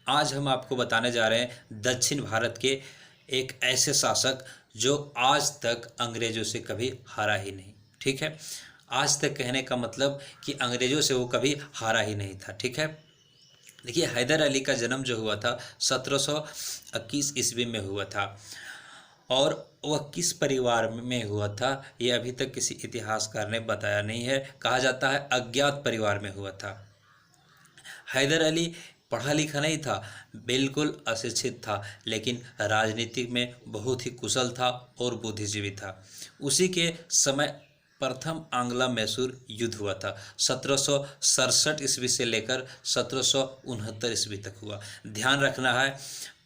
आज हम आपको बताने जा रहे हैं दक्षिण भारत के एक ऐसे शासक जो आज तक अंग्रेज़ों से कभी हारा ही नहीं। ठीक है, आज तक कहने का मतलब कि अंग्रेज़ों से वो कभी हारा ही नहीं था। ठीक है, देखिए हैदर अली का जन्म जो हुआ था 1721 ईस्वी में हुआ था और वह किस परिवार में हुआ था ये अभी तक किसी इतिहासकार ने बताया नहीं है। कहा जाता है अज्ञात परिवार में हुआ था। हैदर अली पढ़ा लिखा नहीं था, बिल्कुल अशिक्षित था, लेकिन राजनीति में बहुत ही कुशल था और बुद्धिजीवी था। उसी के समय प्रथम आंग्ला मैसूर युद्ध हुआ था। 1767 ईस्वी से लेकर 1769 ईस्वी तक हुआ। ध्यान रखना है,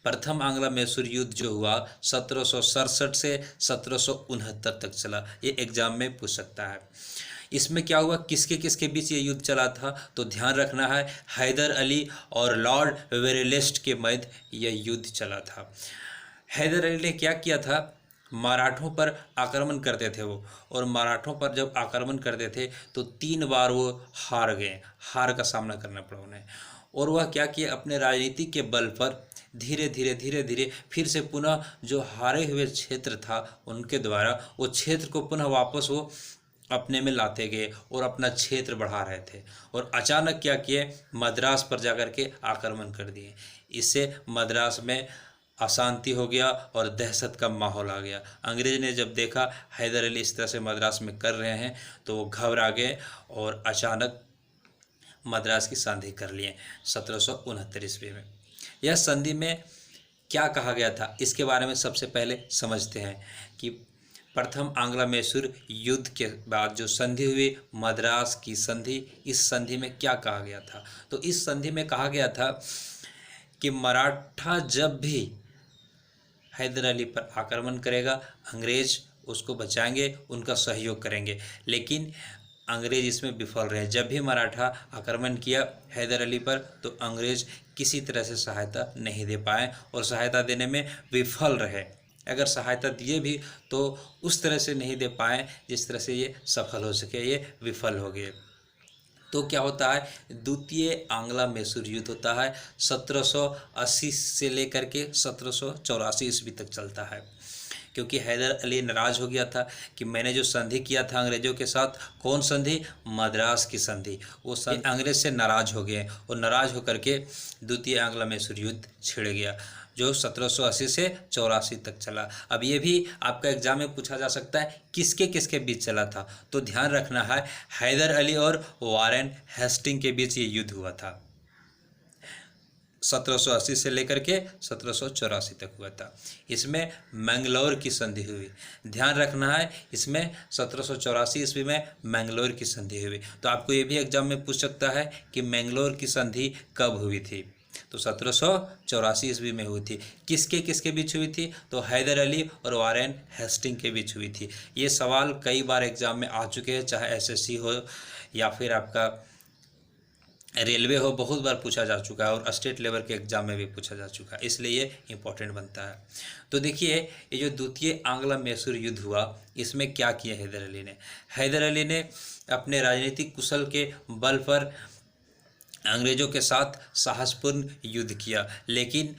प्रथम आंग्ला मैसूर युद्ध जो हुआ 1767 से 1769 तक चला। ये एग्जाम में पूछ सकता है। इसमें क्या हुआ, किसके किसके बीच ये युद्ध चला था, तो ध्यान रखना है हैदर अली और लॉर्ड वेरेलेस्ट के मध्य यह युद्ध चला था। हैदर अली ने क्या किया था, मराठों पर आक्रमण करते थे वो, और मराठों पर जब आक्रमण करते थे तो 3 बार वो हार गए, हार का सामना करना पड़ा उन्हें। और वह क्या किया, अपने राजनीति के बल पर धीरे धीरे फिर से पुनः जो हारे हुए क्षेत्र था उनके द्वारा वो क्षेत्र को पुनः वापस वो अपने में लाते गए और अपना क्षेत्र बढ़ा रहे थे। और अचानक क्या किए, मद्रास पर जाकर के आक्रमण कर दिए। इससे मद्रास में अशांति हो गया और दहशत का माहौल आ गया। अंग्रेज ने जब देखा हैदर अली इस तरह से मद्रास में कर रहे हैं तो वो घबरा गए और अचानक मद्रास की संधि कर लिए 1769 ईस्वी में। यह संधि में क्या कहा गया था, इसके बारे में सबसे पहले समझते हैं कि प्रथम आंग्ला मैसूर युद्ध के बाद जो संधि हुई, मद्रास की संधि, इस संधि में क्या कहा गया था। तो इस संधि में कहा गया था कि मराठा जब भी हैदर अली पर आक्रमण करेगा, अंग्रेज उसको बचाएंगे, उनका सहयोग करेंगे। लेकिन अंग्रेज इसमें विफल रहे। जब भी मराठा आक्रमण किया हैदर अली पर तो अंग्रेज किसी तरह से सहायता नहीं दे पाए और सहायता देने में विफल रहे। अगर सहायता दिए भी तो उस तरह से नहीं दे पाए जिस तरह से ये सफल हो सके, ये विफल हो गए। तो क्या होता है, द्वितीय आंग्ला मैसूर युद्ध होता है 1780 से लेकर के 1784 ईस्वी तक चलता है। क्योंकि हैदर अली नाराज हो गया था कि मैंने जो संधि किया था अंग्रेजों के साथ, कौन संधि, मद्रास की संधि, वो संधि अंग्रेज से नाराज हो गए और नाराज होकर के द्वितीय आंग्ला मैसूर युद्ध छिड़ गया जो 1780 से 84 तक चला। अब ये भी आपका एग्जाम में पूछा जा सकता है किसके किसके बीच चला था, तो ध्यान रखना है हैदर अली और वारेन हेस्टिंग के बीच ये युद्ध हुआ था। 1780 से लेकर के 1784 तक हुआ था। इसमें मैंगलोर की संधि हुई। ध्यान रखना है, इसमें 1784 ईस्वी में मैंगलोर की संधि हुई। तो आपको ये भी एग्जाम में पूछ सकता है कि मैंगलोर की संधि कब हुई थी, तो 1784 ईस्वी में हुई थी। किसके किसके बीच हुई थी, तो हैदर अली और वारेन हेस्टिंग के बीच हुई थी। ये सवाल कई बार एग्जाम में आ चुके हैं, चाहे एसएससी हो या फिर आपका रेलवे हो, बहुत बार पूछा जा चुका है और स्टेट लेवल के एग्जाम में भी पूछा जा चुका है, इसलिए ये इम्पोर्टेंट बनता है। तो देखिए ये जो द्वितीय आंग्ला मैसूर युद्ध हुआ, इसमें क्या किया हैदर अली ने, हैदर अली ने अपने राजनीतिक कुशल के बल पर अंग्रेज़ों के साथ साहसपूर्ण युद्ध किया। लेकिन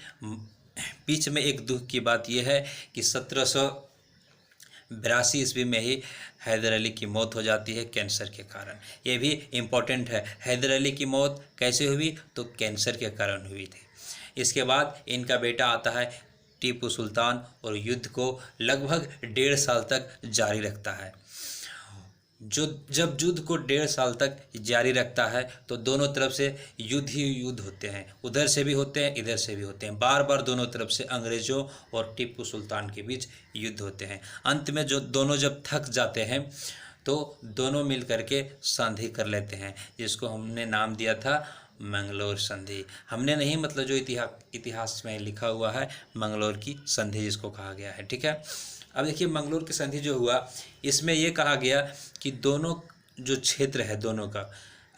बीच में एक दुख की बात यह है कि 1782 ईस्वी में ही हैदर अली की मौत हो जाती है कैंसर के कारण। ये भी इम्पोर्टेंट है, हैदर अली की मौत कैसे हुई, तो कैंसर के कारण हुई थी। इसके बाद इनका बेटा आता है टीपू सुल्तान और युद्ध को लगभग 1.5 साल तक जारी रखता है। जब युद्ध को 1.5 साल तक जारी रखता है तो दोनों तरफ से युद्ध ही युद्ध होते हैं, उधर से भी होते हैं, इधर से भी होते हैं। बार बार दोनों तरफ से अंग्रेज़ों और टीपू सुल्तान के बीच युद्ध होते हैं। अंत में जो दोनों जब थक जाते हैं तो दोनों मिल करके संधि कर लेते हैं, जिसको हमने नाम दिया था मैंगलोर संधि। हमने नहीं, मतलब जो इतिहास में लिखा हुआ है मैंगलोर की संधि जिसको कहा गया है। ठीक है, अब देखिए मैंगलोर की संधि जो हुआ, इसमें ये कहा गया कि दोनों जो क्षेत्र है, दोनों का,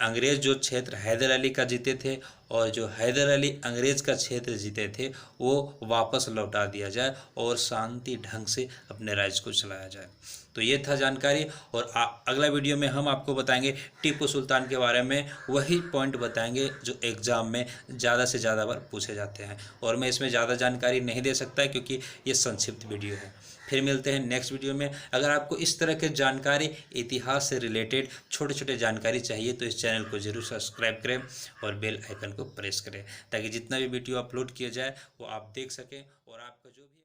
अंग्रेज़ जो क्षेत्र हैदर अली का जीते थे और जो हैदर अली अंग्रेज़ का क्षेत्र जीते थे वो वापस लौटा दिया जाए और शांति ढंग से अपने राज्य को चलाया जाए। तो ये था जानकारी। और अगला वीडियो में हम आपको बताएंगे टीपू सुल्तान के बारे में, वही पॉइंट बताएंगे जो एग्ज़ाम में ज़्यादा से ज़्यादा बार पूछे जाते हैं। और मैं इसमें ज़्यादा जानकारी नहीं दे सकता क्योंकि ये संक्षिप्त वीडियो है। फिर मिलते हैं नेक्स्ट वीडियो में। अगर आपको इस तरह के जानकारी, इतिहास से रिलेटेड छोटे छोटे जानकारी चाहिए तो इस चैनल को ज़रूर सब्सक्राइब करें और बेल आइकन को प्रेस करें, ताकि जितना भी वीडियो अपलोड किया जाए वो आप देख सकें और आपका जो भी